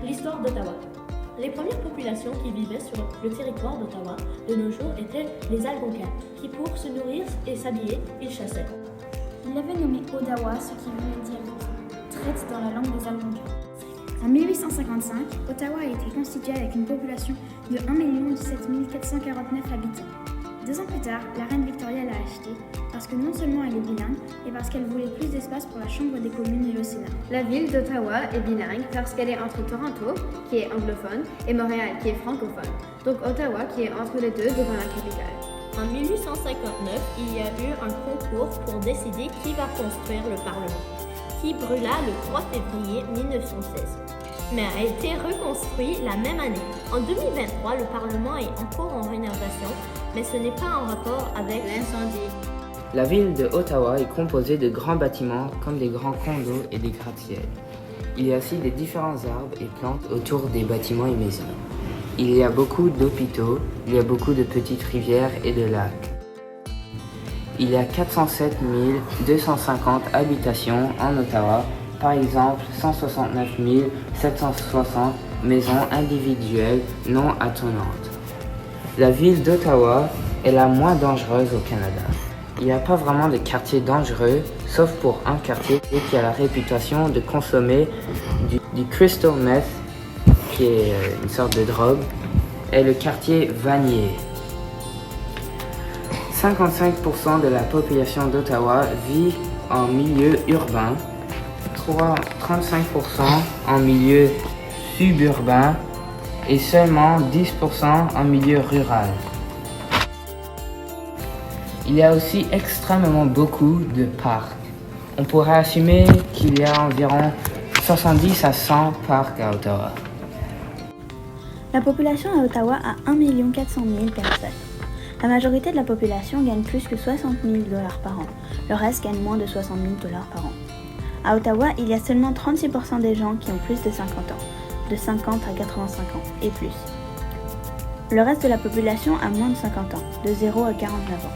L'histoire d'Ottawa. Les premières populations qui vivaient sur le territoire d'Ottawa de nos jours étaient les Algonquins, qui pour se nourrir et s'habiller, ils chassaient. Il avait nommé Odawa, ce qui voulait dire traite dans la langue des Algonquins. En 1855, Ottawa a été constituée avec une population de 1 17 449 habitants. 2 ans plus tard, la reine Victoria l'a achetée parce que non seulement elle est bilingue, mais parce qu'elle voulait plus d'espace pour la Chambre des communes et le Sénat. La ville d'Ottawa est bilingue parce qu'elle est entre Toronto, qui est anglophone, et Montréal, qui est francophone. Donc Ottawa, qui est entre les deux devant la capitale. En 1859, il y a eu un concours pour décider qui va construire le Parlement, qui brûla le 3 février 1916, mais a été reconstruit la même année. En 2023, le Parlement est encore en rénovation, mais ce n'est pas en rapport avec l'incendie. La ville de Ottawa est composée de grands bâtiments comme des grands condos et des gratte-ciels. Il y a aussi des différents arbres et plantes autour des bâtiments et maisons. Il y a beaucoup d'hôpitaux, il y a beaucoup de petites rivières et de lacs. Il y a 407 250 habitations en Ottawa, par exemple 169 760 maisons individuelles non attenantes. La ville d'Ottawa est la moins dangereuse au Canada. Il n'y a pas vraiment de quartier dangereux, sauf pour un quartier qui a la réputation de consommer du crystal meth, qui est une sorte de drogue, est le quartier Vanier. 55% de la population d'Ottawa vit en milieu urbain, 35% en milieu suburbain et seulement 10% en milieu rural. Il y a aussi extrêmement beaucoup de parcs. On pourrait assumer qu'il y a environ 70 à 100 parcs à Ottawa. La population à Ottawa a 1 400 000 personnes. La majorité de la population gagne plus que 60 000 $ par an. Le reste gagne moins de 60 000 $ par an. À Ottawa, il y a seulement 36% des gens qui ont plus de 50 ans, de 50 à 85 ans et plus. Le reste de la population a moins de 50 ans, de 0 à 49 ans.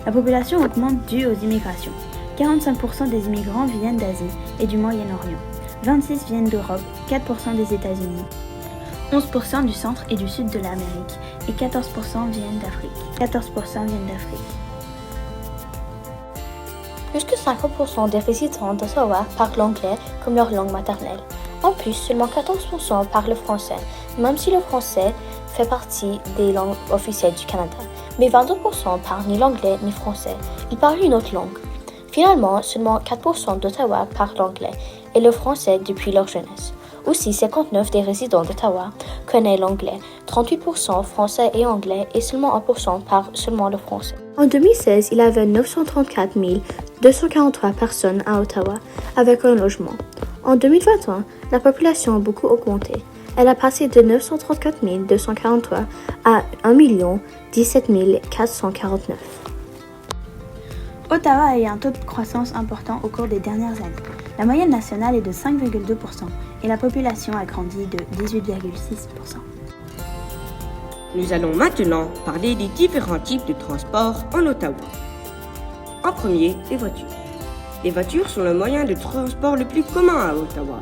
La population augmente due aux immigrations. 45% des immigrants viennent d'Asie et du Moyen-Orient. 26% viennent d'Europe, 4% des États-Unis, 11% du centre et du sud de l'Amérique et 14% viennent d'Afrique. Plus que 50% des résidents d'Ottawa parlent l'anglais comme leur langue maternelle. En plus, seulement 14% parlent le français, même si le français fait partie des langues officielles du Canada. Mais 22% parlent ni l'anglais ni français. Ils parlent une autre langue. Finalement, seulement 4% d'Ottawa parlent l'anglais et le français depuis leur jeunesse. Aussi, 59% des résidents d'Ottawa connaissent l'anglais, 38% français et anglais et seulement 1% parlent seulement le français. En 2016, il y avait 934 243 personnes à Ottawa avec un logement. En 2021, la population a beaucoup augmenté. Elle a passé de 934 243 à 1 17 449. Ottawa a eu un taux de croissance important au cours des dernières années. La moyenne nationale est de 5,2% et la population a grandi de 18,6%. Nous allons maintenant parler des différents types de transport en Ottawa. En premier, les voitures. Les voitures sont le moyen de transport le plus commun à Ottawa.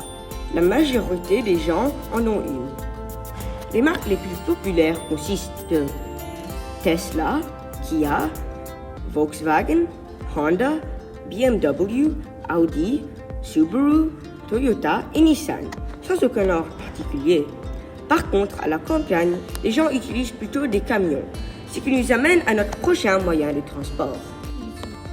La majorité des gens en ont une. Les marques les plus populaires consistent de Tesla, Kia, Volkswagen, Honda, BMW, Audi, Subaru, Toyota et Nissan, sans aucun ordre particulier. Par contre, à la campagne, les gens utilisent plutôt des camions, ce qui nous amène à notre prochain moyen de transport.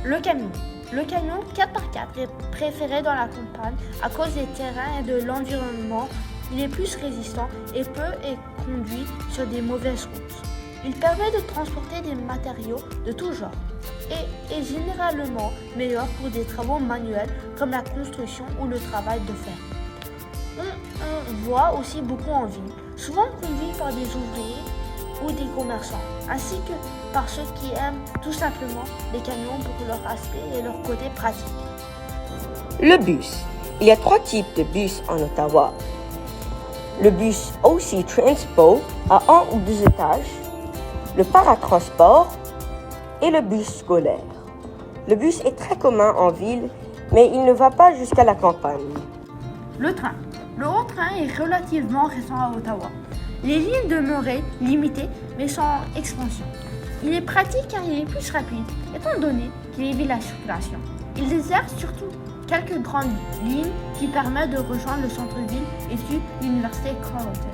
Le camion. Le camion 4x4 est préféré dans la campagne à cause des terrains et de l'environnement. Il est plus résistant et peut être conduit sur des mauvaises routes. Il permet de transporter des matériaux de tout genre et est généralement meilleur pour des travaux manuels comme la construction ou le travail de fer. On voit aussi beaucoup en ville, souvent conduit par des ouvriers ou des commerçants, ainsi que par ceux qui aiment tout simplement les camions pour leur aspect et leur côté pratique. Le bus. Il y a 3 types de bus en Ottawa. Le bus OC Transpo à 1 ou 2 étages, le paratransport et le bus scolaire. Le bus est très commun en ville, mais il ne va pas jusqu'à la campagne. Le train. Le haut train est relativement récent à Ottawa. Les lignes demeuraient limitées mais sans expansion. Il est pratique car il est plus rapide, étant donné qu'il évite la circulation. Il dessert surtout quelques grandes lignes qui permettent de rejoindre le centre-ville et puis l'université Carleton.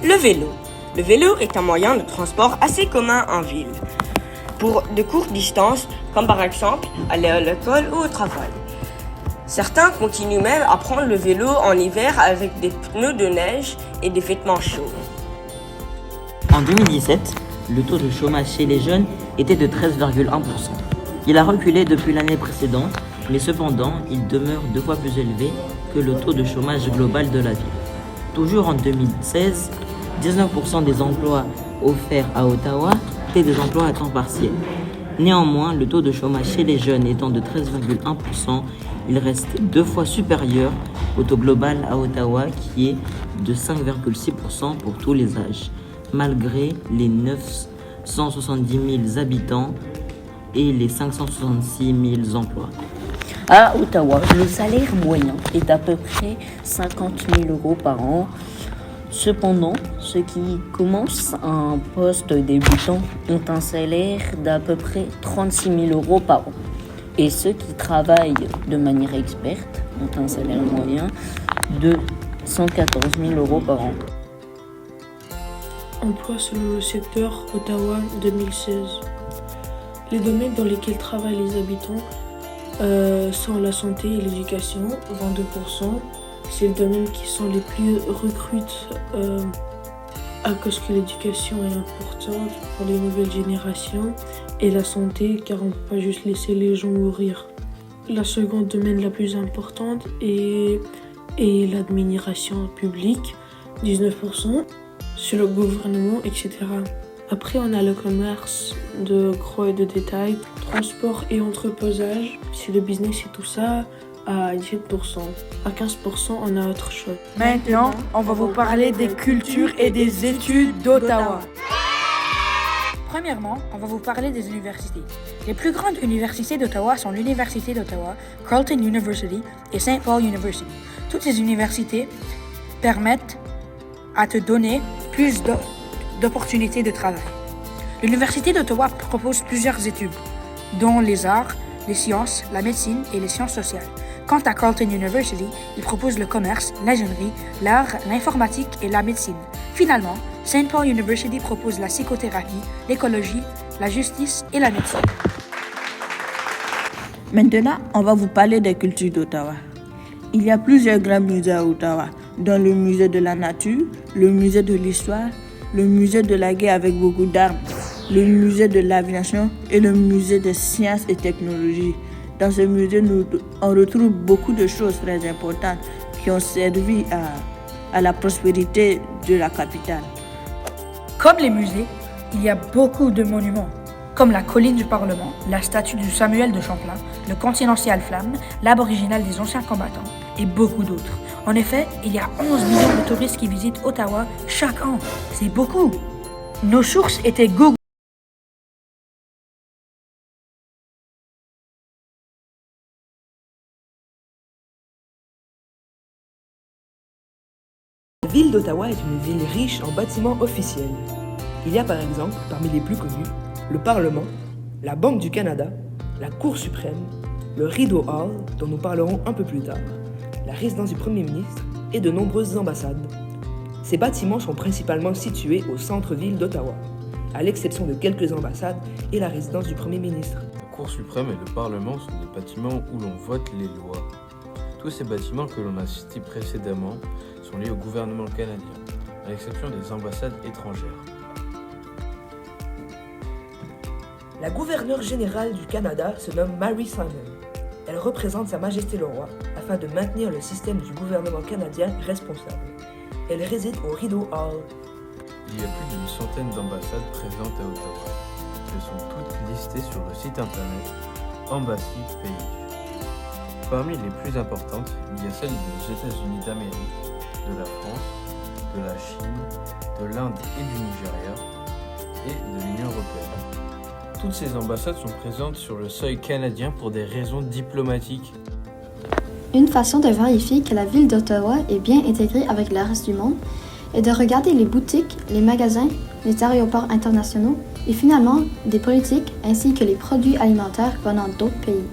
Le vélo. Le vélo est un moyen de transport assez commun en ville, pour de courtes distances, comme par exemple aller à l'école ou au travail. Certains continuent même à prendre le vélo en hiver avec des pneus de neige et des vêtements chauds. En 2017, le taux de chômage chez les jeunes était de 13,1%. Il a reculé depuis l'année précédente, mais cependant, il demeure 2 fois plus élevé que le taux de chômage global de la ville. Toujours en 2016, 19% des emplois offerts à Ottawa étaient des emplois à temps partiel. Néanmoins, le taux de chômage chez les jeunes étant de 13,1%, il reste 2 fois supérieur au taux global à Ottawa qui est de 5,6% pour tous les âges, malgré les 970 000 habitants et les 566 000 emplois. À Ottawa, le salaire moyen est d'à peu près 50 000 euros par an. Cependant, ceux qui commencent un poste débutant ont un salaire d'à peu près 36 000 euros par an. Et ceux qui travaillent de manière experte ont un salaire moyen de 114 000 euros par an. Emploi selon le secteur Ottawa 2016. Les domaines dans lesquels travaillent les habitants sont la santé et l'éducation, 22%. C'est les domaines qui sont les plus recrutés à cause que l'éducation est importante pour les nouvelles générations et la santé car on ne peut pas juste laisser les gens mourir. La seconde domaine la plus importante est l'administration publique, 19%, sur le gouvernement, etc. Après, on a le commerce de gros et de détail, transport et entreposage, c'est le business et tout ça, à 17%. À 15%, on a autre chose. Maintenant, on va vous parler des cultures et des études d'Ottawa. Premièrement, on va vous parler des universités. Les plus grandes universités d'Ottawa sont l'Université d'Ottawa, Carleton University et St. Paul University. Toutes ces universités permettent à te donner plus d'opportunités de travail. L'Université d'Ottawa propose plusieurs études, dont les arts, les sciences, la médecine et les sciences sociales. Quant à Carleton University, il propose le commerce, l'ingénierie, l'art, l'informatique et la médecine. Finalement, St. Paul University propose la psychothérapie, l'écologie, la justice et la médecine. Maintenant, on va vous parler des cultures d'Ottawa. Il y a plusieurs grands musées à Ottawa, dont le musée de la nature, le musée de l'histoire, le musée de la guerre avec beaucoup d'armes, le musée de l'aviation et le musée des sciences et technologies. Dans ce musée, on retrouve beaucoup de choses très importantes qui ont servi à la prospérité de la capitale. Comme les musées, il y a beaucoup de monuments, comme la colline du Parlement, la statue de Samuel de Champlain, le Continental Flamme, l'arbre original des anciens combattants et beaucoup d'autres. En effet, il y a 11 millions de touristes qui visitent Ottawa chaque an. C'est beaucoup. Nos sources étaient Google. La ville d'Ottawa est une ville riche en bâtiments officiels. Il y a par exemple, parmi les plus connus, le Parlement, la Banque du Canada, la Cour suprême, le Rideau Hall, dont nous parlerons un peu plus tard, la résidence du Premier ministre et de nombreuses ambassades. Ces bâtiments sont principalement situés au centre-ville d'Ottawa, à l'exception de quelques ambassades et la résidence du Premier ministre. La Cour suprême et le Parlement sont des bâtiments où l'on vote les lois. Tous ces bâtiments que l'on a cités précédemment sont liés au gouvernement canadien, à l'exception des ambassades étrangères. La gouverneure générale du Canada se nomme Mary Simon. Elle représente Sa Majesté le Roi afin de maintenir le système du gouvernement canadien responsable. Elle réside au Rideau Hall. Il y a plus d'une centaine d'ambassades présentes à Ottawa. Elles sont toutes listées sur le site internet Embassy Pays. Parmi les plus importantes, il y a celles des États-Unis d'Amérique, de la France, de la Chine, de l'Inde et du Nigeria, et de l'Union européenne. Toutes ces ambassades sont présentes sur le seuil canadien pour des raisons diplomatiques. Une façon de vérifier que la ville d'Ottawa est bien intégrée avec le reste du monde est de regarder les boutiques, les magasins, les aéroports internationaux et finalement des politiques ainsi que les produits alimentaires venant d'autres pays.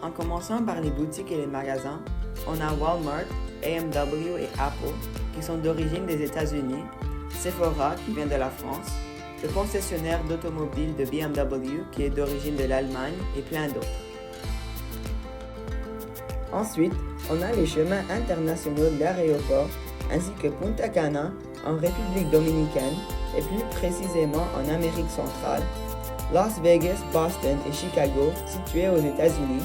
En commençant par les boutiques et les magasins, on a Walmart, BMW et Apple qui sont d'origine des États-Unis, Sephora qui vient de la France, le concessionnaire d'automobiles de BMW qui est d'origine de l'Allemagne et plein d'autres. Ensuite, on a les chemins internationaux de l'aéroport ainsi que Punta Cana en République dominicaine et plus précisément en Amérique centrale, Las Vegas, Boston et Chicago situés aux États-Unis,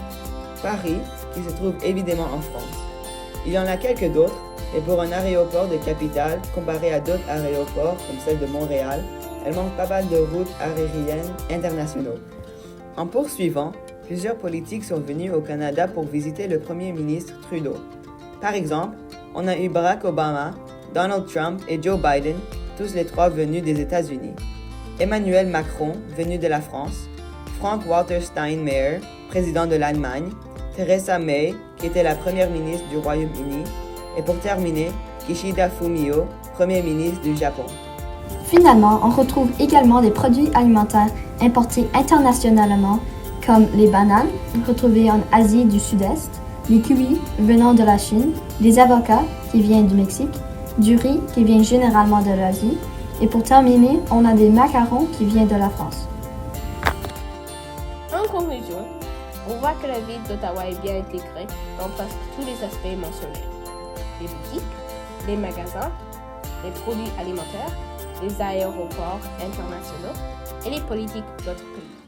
Paris qui se trouve évidemment en France. Il y en a quelques d'autres et pour un aéroport de capitale comparé à d'autres aéroports comme celle de Montréal, elle manque pas mal de routes aériennes internationaux. En poursuivant, plusieurs politiques sont venus au Canada pour visiter le premier ministre Trudeau. Par exemple, on a eu Barack Obama, Donald Trump et Joe Biden, tous les trois venus des États-Unis. Emmanuel Macron, venu de la France, Frank-Walter Steinmeier, président de l'Allemagne, Theresa May, qui était la première ministre du Royaume-Uni, et pour terminer, Kishida Fumio, premier ministre du Japon. Finalement, on retrouve également des produits alimentaires importés internationalement comme les bananes, retrouvées en Asie du Sud-Est, les kiwis venant de la Chine, des avocats qui viennent du Mexique, du riz qui vient généralement de l'Asie, et pour terminer, on a des macarons qui viennent de la France. En conclusion, on voit que la ville d'Ottawa est bien intégrée dans presque tous les aspects mentionnés. Les boutiques, les magasins, les produits alimentaires, les aéroports internationaux et les politiques d'autres pays.